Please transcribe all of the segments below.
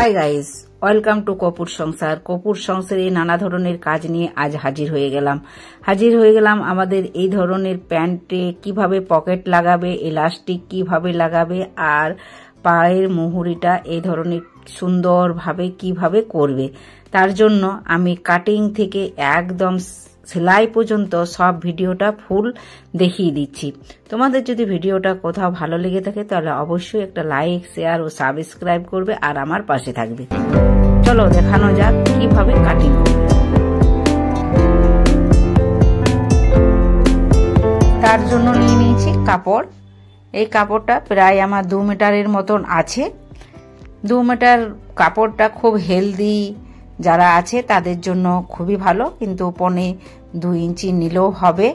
Hi guys, welcome to Kapoor সংসার। কপুর সংসারে নানা ধরনের কাজ নিয়ে আজ হাজির হয়ে গেলাম আমাদের এই ধরনের প্যান্টে কিভাবে পকেট লাগাবে, ইলাস্টিক কিভাবে লাগাবে, আর পায়ের মুহুরিটা এই ধরনের সুন্দরভাবে কিভাবে করবে। তার জন্য আমি কাটিং থেকে একদম সেলাই পর্যন্ত সব ভিডিওটা ফুল দেখিয়ে দিচ্ছি। তোমাদের যদি ভিডিওটা কোথাও ভালো লেগে থাকে তাহলে অবশ্যই একটা লাইক, শেয়ার ও সাবস্ক্রাইব করবে আর আমার পাশে থাকবে। চলো দেখানো যাক কিভাবে কাটিং করবে। তার জন্য নিয়ে নিয়েছি কাপড়। এই কাপড়টা প্রায় আমার 2 মিটারের মতন আছে। 2 মিটার কাপড়টা খুব হেলদি যারা আছে তাদের জন্য খুবই ভালো, কিন্তু 1.25 ইঞ্চি নিলেও হবে।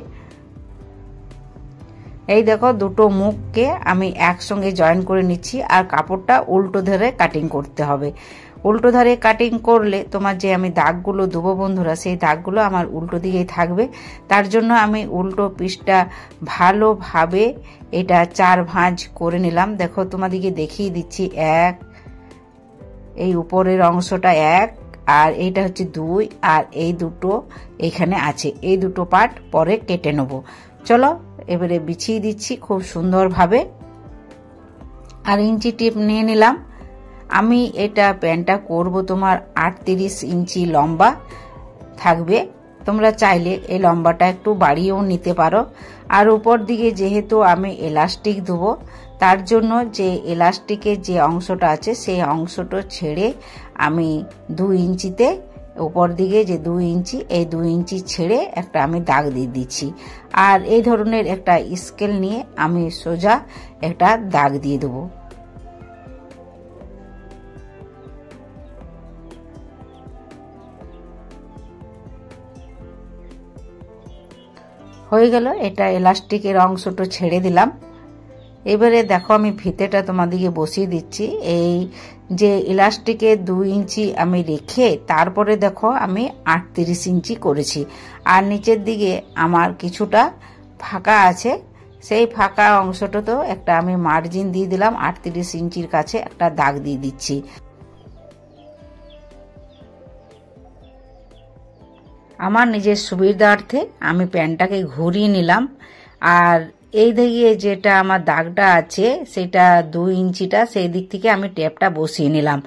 এই দেখো, দুটো মুখকে আমি একসঙ্গে জয়েন করে নিচ্ছি আর কাপড়টা উল্টো ধারে কাটিং করতে হবে। উল্টো ধারে কাটিং করলে তোমার যে আমি দাগগুলো দেবো বন্ধুরা, সেই দাগগুলো আমার উল্টো দিকেই থাকবে। তার জন্য আমি উল্টো পিসটা ভালোভাবে এটা 4 ভাঁজ করে নিলাম। দেখো তোমাদেরকে দেখিয়ে দিচ্ছি। 1, এই উপরের অংশটা 1, আর এইটা হচ্ছে 2, আর এই দুটো এখানে আছে। এই দুটো পার্ট পরে কেটে নেব। চলো এবারে বিছিয়ে দিচ্ছি খুব সুন্দরভাবে। আর ইঞ্চি টিপ নিয়ে নিলাম। আমি এটা প্যান্টটা করব তোমার 38 ইঞ্চি লম্বা থাকবে। তোমরা চাইলে এই লম্বাটা একটু বাড়িয়েও নিতে পারো। আর উপর দিকে যেহেতু আমি এলাস্টিক দেবো, তার জন্য যে এলাস্টিকের যে অংশটা আছে সেই অংশটা ছেড়ে আমি 2 ইঞ্চিতে উপর দিকে যে 2 ইঞ্চি, এই 2 ইঞ্চি ছেড়ে একটা আমি দাগ দিয়ে দিচ্ছি। আর এই ধরনের একটা স্কেল নিয়ে আমি সোজা একটা দাগ দিয়ে দেবো। হয়ে গেল, এটা এলাস্টিকের অংশটা ছেড়ে দিলাম। এবারে দেখো আমি ফিতেটা তোমাদেরকে বসিয়ে দিচ্ছি। এই যে ইলাস্টিকের 2 ইঞ্চি আমি রেখে তারপরে দেখো আমি 38 ইঞ্চি করেছি। আর নিচের দিকে আমার কিছুটা ফাঁকা আছে, সেই ফাঁকা অংশটাতেও একটা আমি মার্জিন দিয়ে দিলাম। 38 ইঞ্চির কাছে একটা দাগ দিয়ে দিচ্ছি। আমার নিজের সুবিধার্থে আমি প্যান্টটাকে ঘুরিয়ে নিলাম। আর এই দিকে যেটা আমার দাগটা আছে সেটা 2 ইঞ্চিটা, সেই দিক থেকে আমি টেপটা বসিয়ে নিলাম।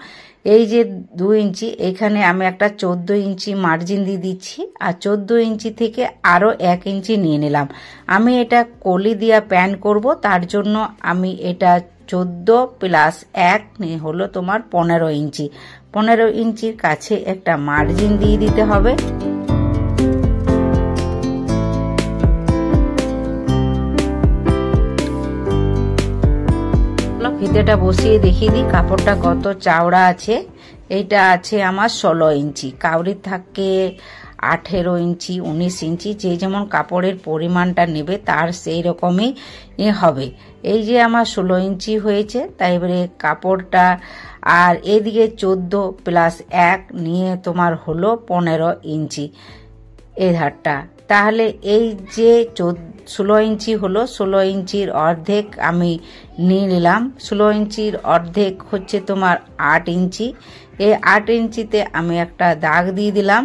এই যে 2 ইঞ্চি, এখানে আমি একটা 14 ইঞ্চি মার্জিন দিয়ে দিচ্ছি। আর 14 ইঞ্চি থেকে আরও 1 ইঞ্চি নিয়ে নিলাম। আমি এটা কলি দিয়া প্যান্ট করব, তার জন্য আমি এটা 14 প্লাস 1 হলো তোমার 15 ইঞ্চি। 15 ইঞ্চির কাছে একটা মার্জিন দিয়ে দিতে হবে। ফিতেটা বসিয়ে দেখিয়ে দিই কাপড়টা কত চওড়া আছে। এইটা আছে আমার 16 ইঞ্চি। কাউরির থাকে 18 ইঞ্চি, 19 ইঞ্চি, যে যেমন কাপড়ের পরিমাণটা নেবে তার সেই রকমই হবে। এই যে আমার 16 ইঞ্চি হয়েছে, তাই এবারে কাপড়টা আর এদিকে 14 প্লাস 1 নিয়ে তোমার হলো 15 ইঞ্চি এই ধারটা। তাহলে এই যে 16 ইঞ্চি হলো, 16 ইঞ্চির অর্ধেক আমি নিয়ে নিলাম। 16 ইঞ্চির অর্ধেক হচ্ছে তোমার 8 ইঞ্চি। এই 8 ইঞ্চিতে আমি একটা দাগ দিয়ে দিলাম।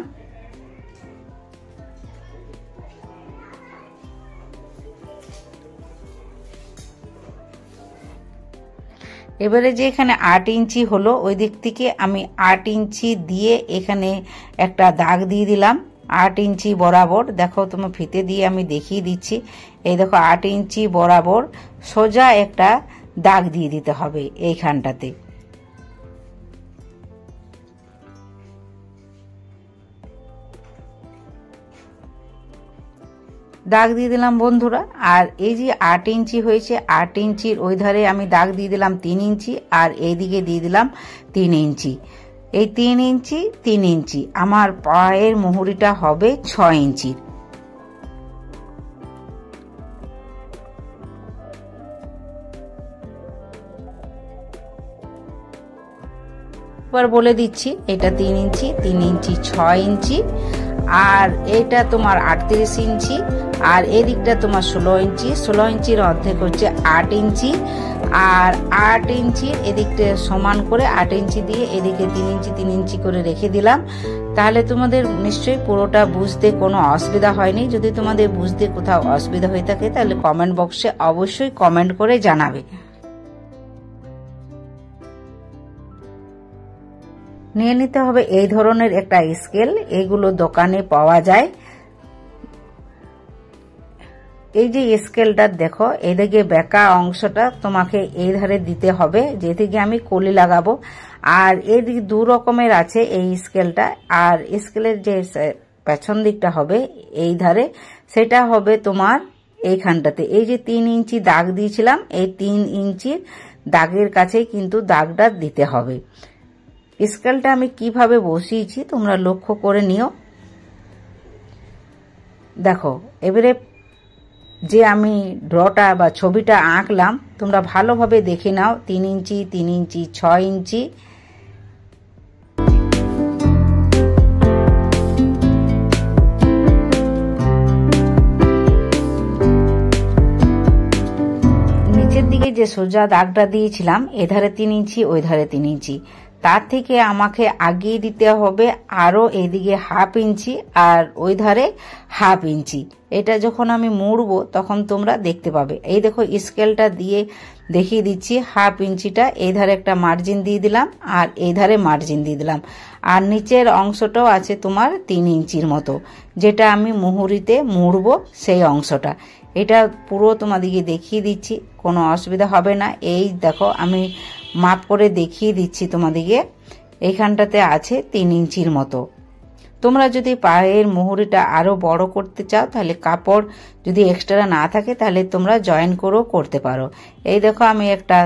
এবারে যে এখানে 8 ইঞ্চি হলো, ওই দিক থেকে আমি 8 ইঞ্চি দিয়ে এখানে একটা দাগ দিয়ে দিলাম 8 ইঞ্চি বরাবর। দেখো তোমার ফিতে দিয়ে আমি দেখিয়ে দিচ্ছি। এই দেখো 8 ইঞ্চি বরাবর সোজা একটা দাগ দিয়ে দিতে হবে এইখানটাতে। দাগ দিয়ে দিলাম বন্ধুরা। আর এই যে 8 ইঞ্চি হয়েছে, 8 ইঞ্চির ওই ধারে আমি দাগ দিয়ে দিলাম 3 ইঞ্চি, আর এইদিকে দিয়ে দিলাম 3 ইঞ্চি। এই 3 ইঞ্চি 3 ইঞ্চি আমার পায়ের মুহুরিটা হবে 6 ইঞ্চির। এবার বলে দিচ্ছি, এটা 3 ইঞ্চি, 3 ইঞ্চি 6 ইঞ্চি, আর এটা তোমার 38 ইঞ্চি, আর এদিকটা তোমার 16 ইঞ্চি। 16 ইঞ্চির অর্ধেক হচ্ছে 8 ইঞ্চি, আর 8 ইঞ্চির এদিকটা সমান করে 8 ইঞ্চি দিয়ে এদিকে 3 ইঞ্চি 3 ইঞ্চি করে রেখে দিলাম। তাহলে তোমাদের নিশ্চয়ই পুরোটা বুঝতে কোনো অসুবিধা হয়নি। যদি তোমাদের বুঝতে কোথাও অসুবিধা হয়ে থাকে তাহলে কমেন্ট বক্সে অবশ্যই কমেন্ট করে জানাবে। নিয়ে নিতে হবে এই ধরনের একটা স্কেল, এগুলো দোকানে পাওয়া যায়। এই যে স্কেলটা দেখো, এদিকে বেঁকা অংশটা তোমাকে এই ধারে দিতে হবে যেদিকে আমি কলি লাগাবো। আর এদিকে 2 রকমের আছে এই স্কেলটা। আর স্কেলের যে পেছন দিকটা হবে এই ধারে, সেটা হবে তোমার এইখানটাতে। এই যে 3 ইঞ্চি দাগ দিয়েছিলাম, এই 3 ইঞ্চির দাগের কাছে কিন্তু দাগটা দিতে হবে। স্কেলটা আমি কিভাবে বসিয়েছি তোমরা লক্ষ্য করে নিও। দেখো এবারে যে আমি ড্রটা বা ছবিটা আঁকলাম তোমরা ভালোভাবে দেখে নাও। 3 ইঞ্চি 3 ইঞ্চি 6 ইঞ্চি। নিচের দিকে যে সোজা দাগটা দিয়েছিলাম এধারে 3 ইঞ্চি ওই ধারে 3 ইঞ্চি, তার থেকে আমাকে আগিয়ে দিতে হবে আরো এদিকে 1/2 ইঞ্চি আর ওই ধারে 1/2 ইঞ্চি। এটা যখন আমি মুড়বো তখন তোমরা দেখতে পাবে। এই দেখো স্কেলটা দিয়ে দেখিয়ে দিচ্ছি। 1/2 ইঞ্চিটা এই ধারে একটা মার্জিন দিয়ে দিলাম আর এই ধারে মার্জিন দিয়ে দিলাম। আর নিচের অংশটাও আছে তোমার 3 ইঞ্চির মতো, যেটা আমি মুহুরিতে মুড়বো সেই অংশটা। এটা পুরো তোমাদেরকে দেখিয়ে দিচ্ছি, কোনো অসুবিধা হবে না। এই দেখো আমি মাপ করে দেখিয়ে দিচ্ছি তোমাদেরকে। এইখানটাতে আছে 3 ইঞ্চির মতো। তোমরা যদি পায়ের মুহুরিটা আরো বড় করতে চাও তাহলে কাপড় যদি এক্সট্রা না থাকে তাহলে তোমরা জয়েন করেও করতে পারো। এই দেখো আমি একটা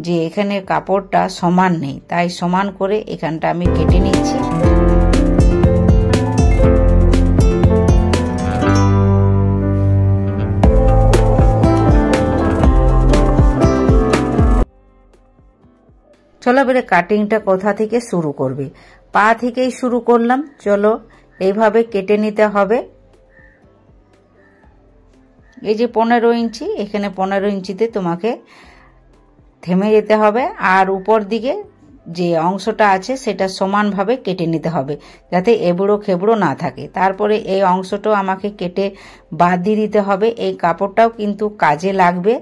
যে এখানে কাপড়টা সমান নেই, তাই সমান করে এখানটা আমি কেটে নিচ্ছি। চলো এবারে কাটিংটা কোথা থেকে শুরু করবে? পা থেকেই শুরু করলাম। চলো এইভাবে কেটে নিতে হবে। এই যে 15 ইঞ্চি, এখানে 15 ইঞ্চিতে তোমাকে থেমে যেতে হবে। আর উপর দিকে যে অংশটা আছে সেটা সমানভাবে কেটে নিতে হবে যাতে এবড়ো খেবড়ো না থাকে। তারপরে এই অংশটাও আমাকে কেটে বাদ দিয়ে দিতে হবে। এই কাপড়টাও কিন্তু কাজে লাগবে।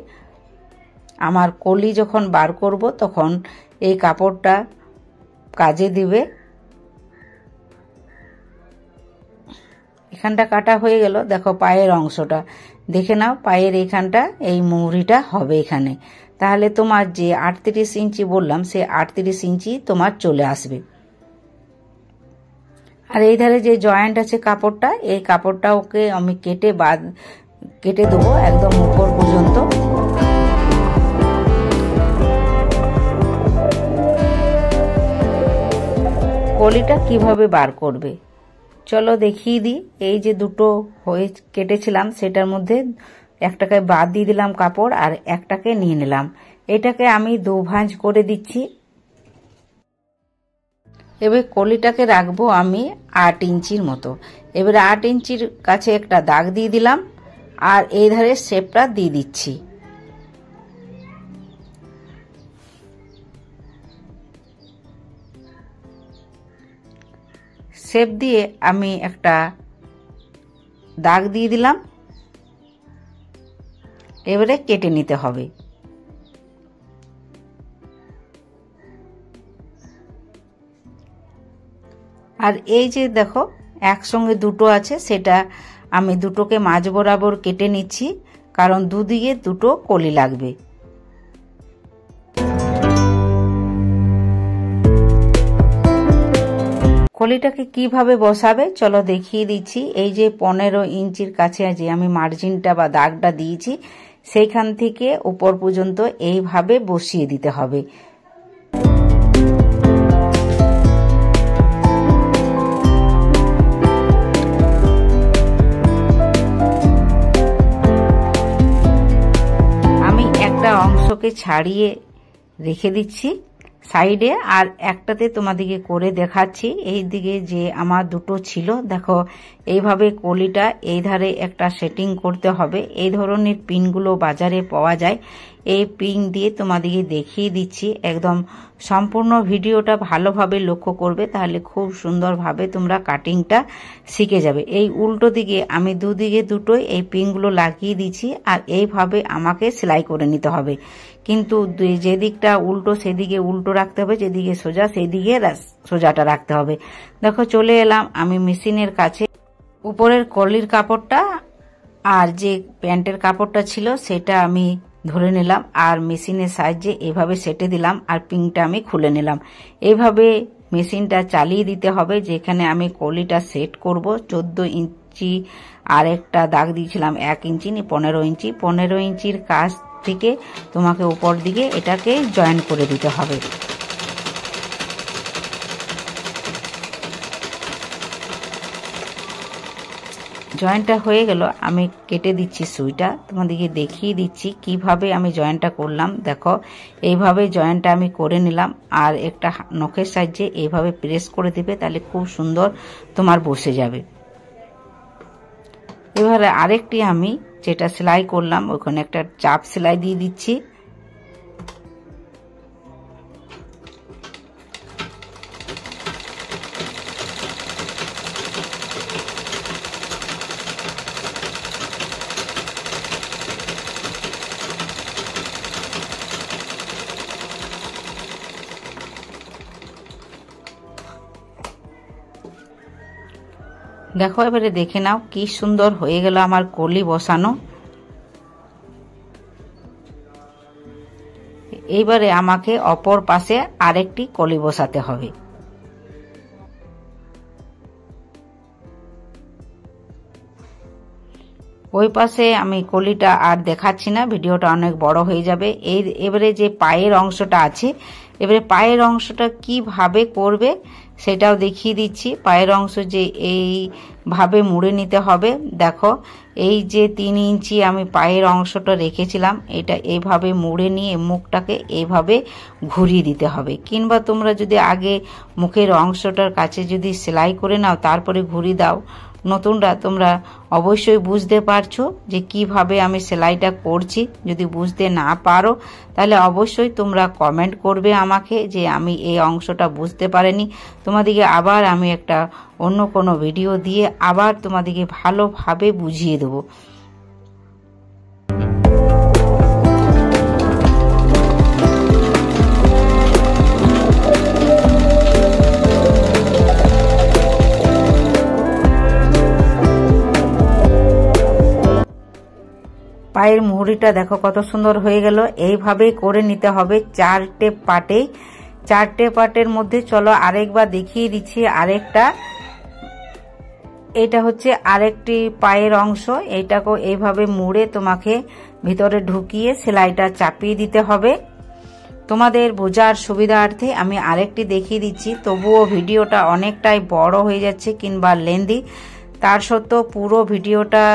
আমার কলি যখন বার করব তখন এই কাপড়টা কাজে দিবে। এখানটা কাটা হয়ে গেল। দেখো পায়ের অংশটা দেখে নাও, পায়ের এইখানটা এই মুহুরিটা হবে এখানে। তাহলে তোমার যে 38 ইঞ্চি বললাম সে 38 ইঞ্চি তোমার চলে আসবে। আর এই ধারে যে জয়েন্ট আছে কাপড়টা, এই কাপড়টা ওকে আমি কেটে দেবো একদম উপর পর্যন্ত। কলিটা কিভাবে বার করবে চলো দেখিয়ে দিই। এই যে দুটো হয়ে কেটেছিলাম সেটার মধ্যে একটাকে বাদ দিয়ে দিলাম কাপড় আর একটাকে নিয়ে নিলাম। এটাকে আমি 2 ভাঁজ করে দিচ্ছি। এবার কলিটাকে রাখবো আমি 8 ইঞ্চির মতো। এবারে 8 ইঞ্চির কাছে একটা দাগ দিয়ে দিলাম আর এই ধারে শেপটা দিয়ে দিচ্ছি। শেপ দিয়ে আমি একটা দাগ দিয়ে দিলাম। এবারে কেটে নিতে হবে। আর এই যে দেখো একসঙ্গে দুটো আছে, সেটা আমি দুটোকে মাঝ বরাবর কেটে নিচ্ছি, কারণ দুদিকে দুটো কলি লাগবে। কলিটাকে কিভাবে বসাবে চলো দেখিয়ে দিচ্ছি। এই যে 15 ইঞ্চির কাছে যে আমি মার্জিনটা বা দাগটা দিয়েছি সেইখান থেকে উপর পর্যন্ত এইভাবে বসিয়ে দিতে হবে। আমি একটা অংশকে ছাড়িয়ে রেখে দিচ্ছি সাইডে, আর একটাতে তোমাদেরকে করে দেখাচ্ছি। এই দিকে যে আমার দুটো ছিল দেখো, এইভাবে কলিটা এই ধারে একটা সেটিং করতে হবে। এই ধরনের পিনগুলো বাজারে পাওয়া যায়। এই পিন দিয়ে তোমাদেরকে দেখিয়ে দিচ্ছি। একদম সম্পূর্ণ ভিডিওটা ভালোভাবে লক্ষ্য করবে, তাহলে খুব সুন্দরভাবে তোমরা কাটিংটা শিখে যাবে। এই উল্টো দিকে আমি দুদিকে দুটোই এই পিনগুলো লাগিয়ে দিচ্ছি, আর এইভাবে আমাকে সেলাই করে নিতে হবে। কিন্তু যে দিকটা উল্টো সেদিকে উল্টো রাখতে হবে, যেদিকে সোজা সেই দিকে সোজাটা রাখতে হবে। দেখো চলে এলাম আমি মেশিনের কাছে। উপরের কলির কাপড়টা আর যে প্যান্টের কাপড়টা ছিল সেটা আমি ধরে নিলাম, আর মেশিনের সাহায্যে এভাবে সেটে দিলাম, আর পিনটা আমি খুলে নিলাম। এইভাবে মেশিনটা চালিয়ে দিতে হবে। যেখানে আমি কলিটা সেট করব 14 ইঞ্চি, আর একটা দাগ দিয়েছিলাম 1 ইঞ্চি 15 ইঞ্চি। 15 ইঞ্চির কাছ থেকে তোমাকে উপর দিকে এটাকে জয়েন করে দিতে হবে। জয়েন্টটা হয়ে গেল, আমি কেটে দিচ্ছি সুইটা। তোমাদেরকে দেখিয়ে দিচ্ছি কিভাবে আমি জয়েন্টটা করলাম। দেখো এইভাবে জয়েন্টটা আমি করে নিলাম, আর একটা নখের সাহায্যে এইভাবে প্রেস করে দিবে, তাহলে খুব সুন্দর তোমার বসে যাবে। এবারে আরেকটি আমি যেটা সেলাই করলাম ওখানে একটা চাপ সেলাই দিয়ে দিচ্ছি। দেখো এবারে দেখে নাও কি সুন্দর হয়ে গেল আমার কলি বসানো। এইবারে আমাকে অপর পাশে আরেকটি কলি বসাতে হবে। ওই পাশে আমি কলিটা আর দেখাচ্ছি না, ভিডিওটা অনেক বড় হয়ে যাবে। এবারে যে পায়ের অংশটা আছে, এবারে পায়ের অংশটা কিভাবে করবে সেটাও দেখিয়ে দিচ্ছি। পায়ের অংশ যে এইভাবে মুড়ে নিতে হবে। দেখো এই যে 3 ইঞ্চি আমি পায়ের অংশটা রেখেছিলাম, এটা এইভাবে মুড়ে নিয়ে মুখটাকে এইভাবে ঘুরিয়ে দিতে হবে। কিংবা তোমরা যদি আগে মুখের অংশটার কাছে যদি সেলাই করে নাও তারপরে ঘুরিয়ে দাও, নতুনরা তোমরা অবশ্যই বুঝতে পারছো যে কিভাবে আমি সেলাইটা করছি। যদি বুঝতে না পারো তাহলে অবশ্যই তোমরা কমেন্ট করবে আমাকে যে আমি এই অংশটা বুঝতে পারিনি। তোমাদেরকে আবার আমি একটা অন্য কোনো ভিডিও দিয়ে আবার তোমাদেরকে ভালোভাবে বুঝিয়ে দেবো। পায়ের মুহুরিটা দেখো কত সুন্দর হয়ে গেল। এইভাবেই করে নিতে হবে 4টে পার্টে। 4টে পার্টের মধ্যে চলো আরেকবার দেখিয়ে দিচ্ছি। আরেকটা এটা হচ্ছে আরেকটি পায়ের অংশ, এইটাকেও এইভাবে মুড়ে তোমাকে ভিতরে ঢুকিয়ে সেলাইটা চাপিয়ে দিতে হবে। তোমাদের বোঝার সুবিধার্থে আমি আরেকটি দেখিয়ে দিচ্ছি, তবুও ভিডিওটা অনেকটাই বড় হয়ে যাচ্ছে কিংবা লেন্দি। তার সত্ত্বেও পুরো ভিডিওটা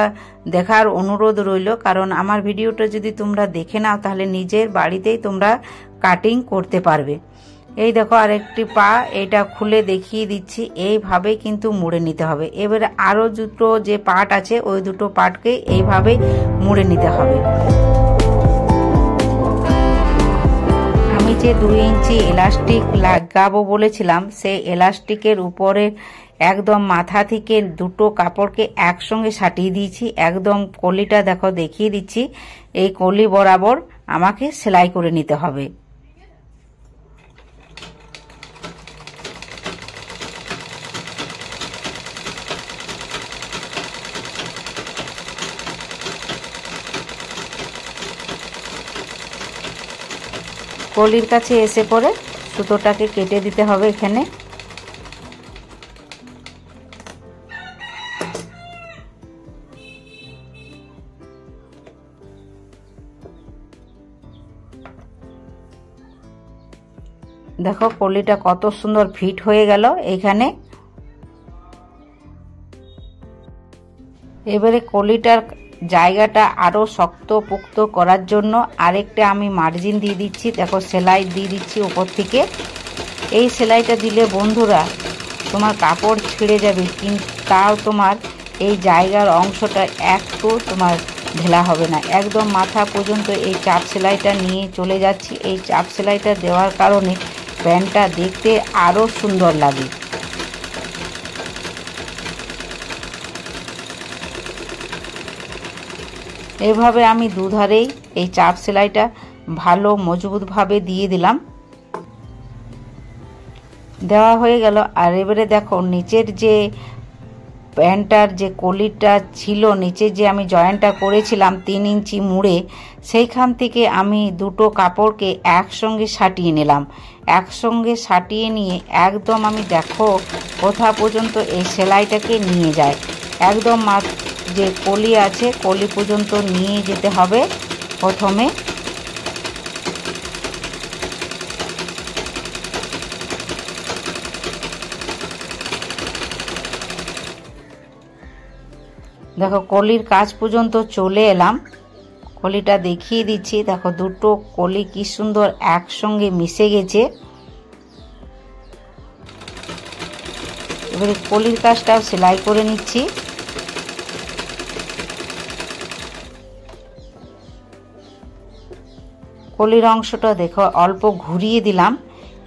দেখার অনুরোধ রইল, কারণ আমার ভিডিওটা যদি তোমরা দেখে নাও তাহলে নিজের বাড়িতেই তোমরা কাটিং করতে পারবে। এই দেখো আরেকটি পা, এটা খুলে দেখিয়ে দিচ্ছি। এইভাবেই কিন্তু মুড়ে নিতে হবে। এবারে আরো দুটো যে পার্ট আছে ওই দুটো পার্টকে এইভাবে মুড়ে নিতে হবে। আমি যে 2 ইঞ্চি এলাস্টিক লাগাবো বলেছিলাম, সেই এলাস্টিকের উপরে একদম মাথা থেকে দুটো কাপড়কে একসঙ্গে সাটিয়ে দিয়েছি। একদম কলিটা দেখো দেখিয়ে দিচ্ছি, এই কলি বরাবর আমাকে সেলাই করে নিতে হবে। কলির কাছে এসে পরে সুতোটাকে কেটে দিতে হবে এখানে। দেখো কলিটা কত সুন্দর ফিট হয়ে গেল এইখানে। এবারে কলিটার জায়গাটা আরো শক্ত পোক্ত করার জন্য আরেকটা আমি মার্জিন দিয়ে দিচ্ছি। দেখো সেলাই দিয়ে দিচ্ছি উপর থেকে। এই সেলাইটা দিলে বন্ধুরা তোমার কাপড় ছিঁড়ে যাবে, কিন্তু তাও তোমার এই জায়গার অংশটা একটু তোমার ঢেলা হবে না, একদম মাথা পর্যন্ত এই চাপ সেলাইটা নিয়ে চলে যাচ্ছি। এই চাপ সেলাইটা দেওয়ার কারণে প্যান্টটা দেখতে আরও সুন্দর লাগে। এভাবে আমি দুধারেই এই চাপ সেলাইটা ভালো মজবুতভাবে দিয়ে দিলাম। দেওয়া হয়ে গেল। আর এবারে দেখো নিচের যে প্যান্টটার যে কলিটা ছিল, নিচে যে আমি জয়েন্টটা করেছিলাম 3 ইঞ্চি মুড়ে, সেইখান থেকে আমি দুটো কাপড়কে একসঙ্গে সাটিয়ে নিলাম। একসঙ্গে সাটিয়ে নিয়ে একদম আমি দেখো কোথা পর্যন্ত এই সেলাইটাকে নিয়ে যায়, একদম যে কলি আছে কলি পর্যন্ত নিয়ে যেতে হবে। প্রথমে দেখো কলির কাজ পর্যন্ত চলে এলাম। কলিটা দেখিয়ে দিচ্ছি, দেখো দুটো কলি কি সুন্দর একসঙ্গে মিশে গেছে। এবারে কলির কাজটাও সেলাই করে নিচ্ছি। কলির অংশটা দেখো অল্প ঘুরিয়ে দিলাম।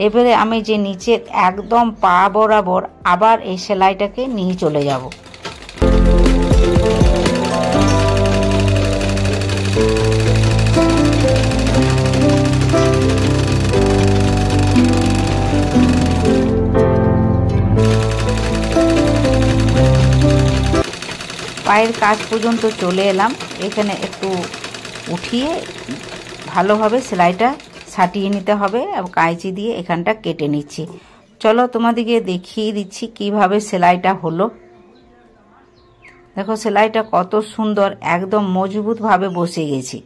এবারে আমি যে নিচের একদম পা বরাবর আবার এই সেলাইটাকে নিয়ে চলে যাব। পায়ের কাজ পর্যন্ত চলে এলাম। এখানে একটু উঠিয়ে ভালোভাবে সেলাইটা সাটিয়ে নিতে হবে এবং কাঁচি দিয়ে এখানটা কেটে নিচ্ছি। চলো তোমাদেরকে দেখিয়ে দিচ্ছি কিভাবে সেলাইটা হলো। দেখো সেলাইটা কত সুন্দর, একদম মজবুতভাবে বসে গেছে।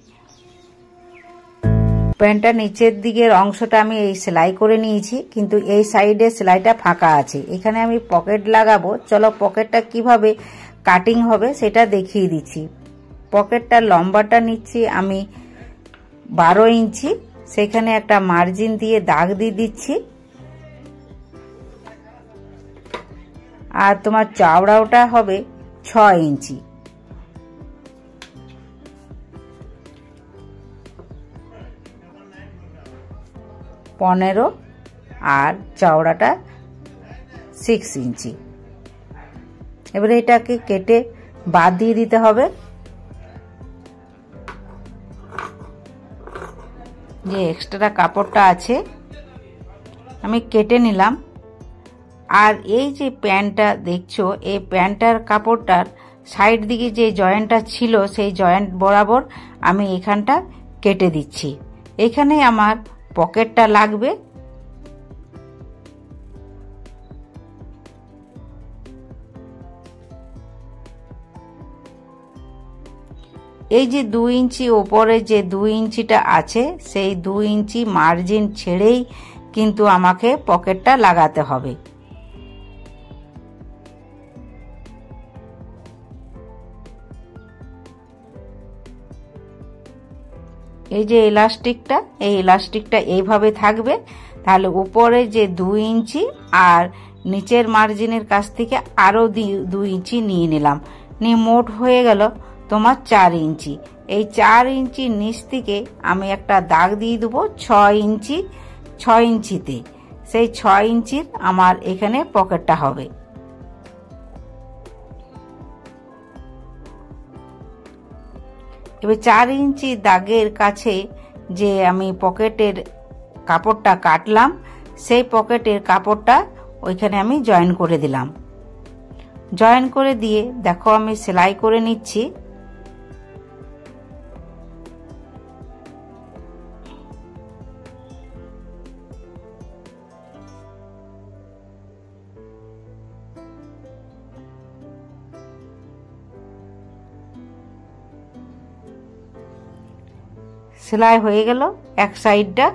প্যান্টটা নিচের দিকের অংশটা আমি এই সেলাই করে নিয়েছি, কিন্তু এই সাইডে সেলাইটা ফাঁকা আছে। এখানে আমি পকেট লাগাবো। চলো পকেটটা কিভাবে কাটিং হবে সেটা দেখিয়ে দিচ্ছি। পকেটটার লম্বাটা নিচ্ছি আমি 12 ইঞ্চি, সেখানে একটা মার্জিন দিয়ে দাগ দিয়ে দিচ্ছি। আর তোমার চওড়াটা হবে 6 ইঞ্চি। পনেরো আর চওড়াটা 6 ইঞ্চি। এবারে এটাকে কেটে বাদ দিয়ে দিতে হবে। যে এক্সট্রা কাপড়টা আছে আমি কেটে নিলাম। আর এই যে প্যান্টটা দেখছো, এই প্যান্টটার কাপড়টার সাইড দিকে যে জয়েন্টটা ছিল সেই জয়েন্ট বরাবর আমি এখানটা কেটে দিচ্ছি। এখানে আমার পকেটটা লাগবে। এই যে 2 ইঞ্চি ওপরে যে 2 ইঞ্চিটা আছে, সেই 2 ইঞ্চি মার্জিন ছেড়েই কিন্তু আমাকে পকেটটা লাগাতে হবে। এই যে ইলাস্টিকটা, এই ইলাস্টিকটা এইভাবে থাকবে। তাহলে উপরে যে 2 ইঞ্চি আর নিচের মার্জিনের কাছ থেকে আরো 2 ইঞ্চি নিয়ে নিলাম, নিয়ে মোট হয়ে গেল তোমার 4 ইঞ্চি। এই 4 ইঞ্চির নিচ থেকে আমি একটা দাগ দিয়ে দেবো 6 ইঞ্চি, 6 ইঞ্চিতে। সেই 6 ইঞ্চির আমার এখানে পকেটটা হবে। এবার 4 ইঞ্চি দাগের কাছে যে আমি পকেটের কাপড়টা কাটলাম, সেই পকেটের কাপড়টা ওইখানে আমি জয়েন করে দিলাম। জয়েন করে দিয়ে দেখো আমি সেলাই করে নিচ্ছি। সেলাই হয়ে গেল এক সাইডটা।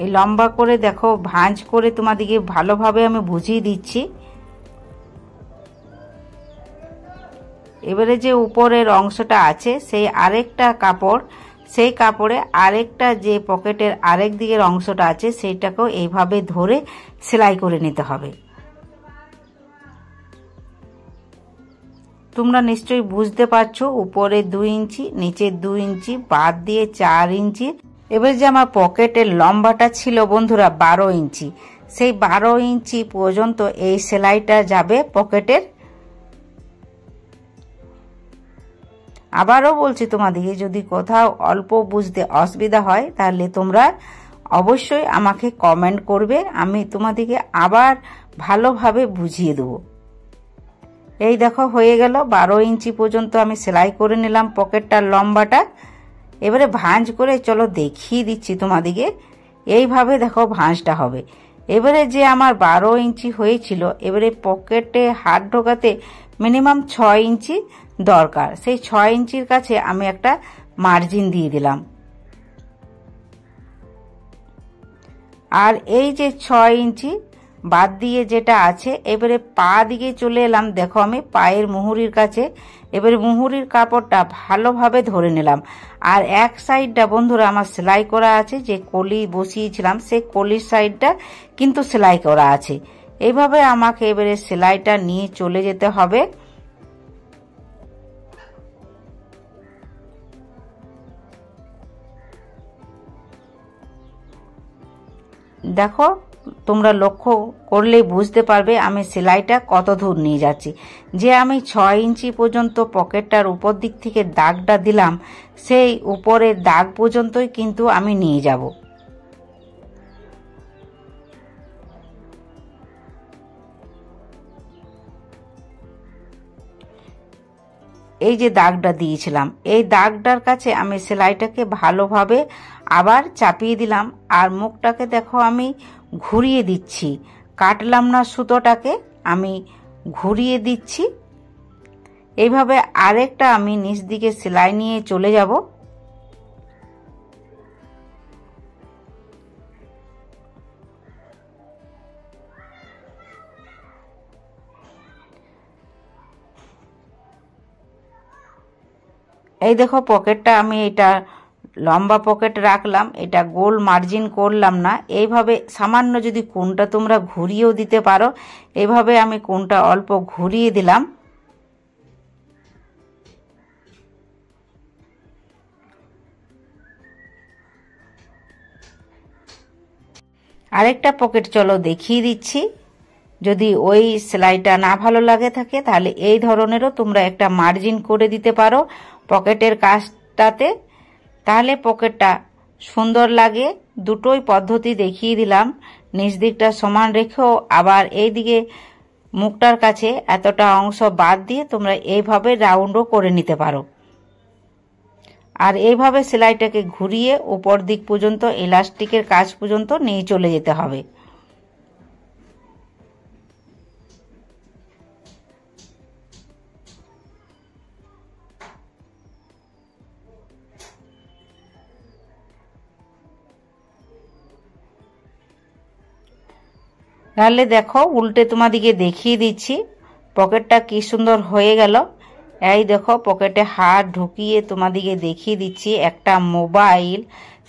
এই লম্বা করে দেখো ভাঁজ করে তোমাদেরকে ভালোভাবে আমি বুঝিয়ে দিচ্ছি। এবারে যে উপরের অংশটা আছে সেই আরেকটা কাপড়, সেই কাপড়ে আরেকটা যে পকেটের আরেক দিকের অংশটা আছে সেইটাকেও এইভাবে ধরে সেলাই করে নিতে হবে। তোমরা নিশ্চয়ই বুঝতে পারছো, উপরে 2 ইঞ্চি, নিচে 2 ইঞ্চি, বাদ দিয়ে 4 ইঞ্চি। এবার যে আমার পকেটের লম্বাটা ছিল বন্ধুরা 12 ইঞ্চি, সেই 12 ইঞ্চি পর্যন্ত এই সেলাইটা যাবে পকেটের। আবারও বলছি তোমাদেরকে, যদি কোথাও অল্প বুঝতে অসুবিধা হয় তাহলে তোমরা অবশ্যই আমাকে কমেন্ট করবে, আমি তোমাদেরকে আবার ভালোভাবে বুঝিয়ে দেবো। এই দেখো হয়ে গেল, 12 ইঞ্চি পর্যন্ত আমি সেলাই করে নিলাম পকেটটার লম্বাটা। এবারে ভাঁজ করে চলো দেখিয়ে দিচ্ছি তোমাদেরকে, এইভাবে দেখো ভাঁজটা হবে। এবারে যে আমার 12 ইঞ্চি হয়েছিল, এবারে পকেটে হাত ঢোকাতে মিনিমাম 6 ইঞ্চি দরকার। সেই 6 ইঞ্চির কাছে আমি একটা মার্জিন দিয়ে দিলাম। আর এই যে 6 ইঞ্চি বাদ দিয়ে যেটা আছে, এবারে পা দিকে চলে এলাম। দেখো আমি পায়ের মুহুরির কাছে, এবারে মুহুরির কাপড়টা ভালোভাবে ধরে নিলাম। আর এক সাইডটা বন্ধুরা আমার সেলাই করা আছে, যে কলি বসিয়েছিলাম সেই কলির সাইডটা কিন্তু সেলাই করা আছে। এইভাবে আমাকে এবারে সেলাইটা নিয়ে চলে যেতে হবে। দেখো তোমরা লক্ষ্য করলেই বুঝতে পারবে আমি সেলাইটা কত দূর নিয়ে যাচ্ছি। যে আমি 6 ইঞ্চি পর্যন্ত পকেটটার উপর দিক থেকে দাগটা দিলাম, সেই উপরের দাগ পর্যন্তই কিন্তু আমি নিয়ে যাব। এই যে দাগটা দিয়েছিলাম, এই দাগটার কাছে আমি সেলাইটাকে ভালোভাবে আবার চাপিয়ে দিলাম। আর মুখটাকে দেখো আমি ঘুরিয়ে দিচ্ছি, কাটলাম না সুতোটাকে, আমি ঘুরিয়ে দিচ্ছি। এইভাবে আরেকটা আমি নিচ দিকে সেলাই নিয়ে চলে যাব। এই দেখো পকেটটা আমি এটা লম্বা পকেট রাখলাম, এটা গোল মার্জিন করলাম না। এইভাবে সামান্য যদি কোণটা তোমরা ঘুরিয়েও দিতে পারো, এইভাবে আমি কোণটা অল্প ঘুরিয়ে দিলাম। আরেকটা পকেট চলো দেখিয়ে দিচ্ছি। যদি ওই সেলাইটা না ভালো লাগে থাকে তাহলে এই ধরনেরও তোমরা একটা মার্জিন করে দিতে পারো পকেটের কাজটাতে, তাহলে পকেটটা সুন্দর লাগে। দুটোই পদ্ধতি দেখিয়ে দিলাম। নিচ দিকটা সমান রেখেও আবার এই দিকে মুখটার কাছে এতটা অংশ বাদ দিয়ে তোমরা এইভাবে রাউন্ডও করে নিতে পারো। আর এইভাবে সেলাইটাকে ঘুরিয়ে উপর দিক পর্যন্ত ইলাস্টিকের কাজ পর্যন্ত নিয়ে চলে যেতে হবে। তাহলে দেখো উল্টে তোমাদিকে দেখিয়ে দিচ্ছি পকেটটা কি সুন্দর হয়ে গেল। এই দেখো পকেটে হাত ঢুকিয়ে তোমাদিকে দেখিয়ে দিচ্ছি, একটা মোবাইল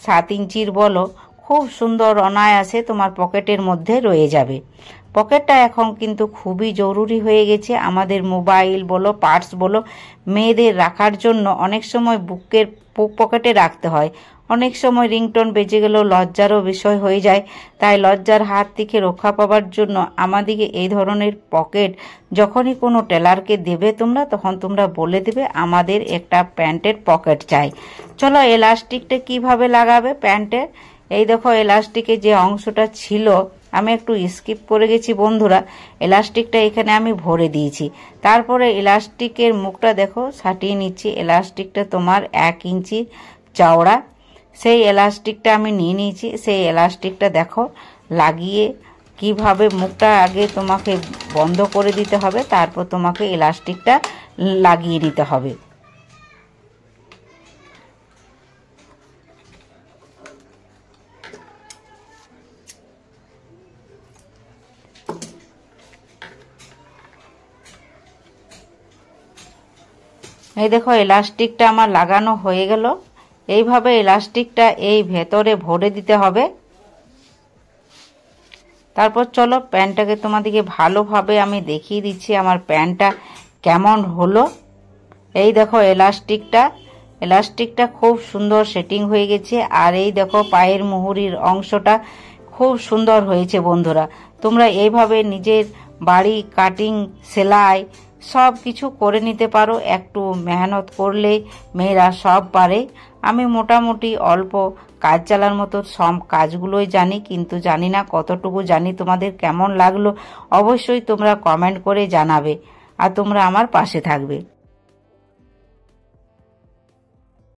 7 ইঞ্চির বলো খুব সুন্দর অনায়াসে তোমার পকেটের মধ্যে রয়ে যাবে। পকেটটা এখন কিন্তু খুবই জরুরি হয়ে গেছে আমাদের, মোবাইল বলো পার্স বলো মেয়েদের রাখার জন্য অনেক সময় বুক পকেটে রাখতে হয়। অনেক সময় রিংটোন বেজে গেলেও লজ্জারও বিষয় হয়ে যায়, তাই লজ্জার হাত থেকে রক্ষা পাওয়ার জন্য আমাদেরকে এই ধরনের পকেট যখনই কোনো টেলারকে দেবে তোমরা, তখন তোমরা বলে দেবে আমাদের একটা প্যান্টের পকেট চাই। চলো এলাস্টিকটা কিভাবে লাগাবে প্যান্টের। এই দেখো এলাস্টিকের যে অংশটা ছিল আমি একটু স্কিপ করে গেছি বন্ধুরা, এলাস্টিকটা এখানে আমি ভরে দিয়েছি। তারপরে এলাস্টিকের মুখটা দেখো সাটিয়ে নিচ্ছি। এলাস্টিকটা তোমার 1 ইঞ্চি চওড়া, সেই এলাস্টিকটা আমি নিয়ে নিয়েছি। সেই এলাস্টিকটা দেখো লাগিয়ে কিভাবে মুখটা আগে তোমাকে বন্ধ করে দিতে হবে, তারপর তোমাকে এলাস্টিকটা লাগিয়ে নিতে হবে। এই দেখো এলাস্টিকটা আমার লাগানো হয়ে গেল। এইভাবে এলাস্টিকটা এই ভেতরে ভরে দিতে হবে। তারপর চলো প্যান্টটাকে তোমাদেরকে ভালোভাবে আমি দেখিয়ে দিচ্ছি আমার প্যান্টটা কেমন হলো। এই দেখো এলাস্টিকটা খুব সুন্দর সেটিং হয়ে গেছে। আর এই দেখো পায়ের মুহুরির অংশটা খুব সুন্দর হয়েছে বন্ধুরা। তোমরা এইভাবে নিজের বাড়ি কাটিং সেলাই সব কিছু করে নিতে পারো, একটু মেহনত করলে মেয়েরা সব পারে। আমি মোটামুটি অল্প কাজ চালার মতো সব কাজগুলোই জানি, কিন্তু জানি না কতটুকু জানি। তোমাদের কেমন লাগলো অবশ্যই তোমরা কমেন্ট করে জানাবে, আর তোমরা আমার পাশে থাকবে।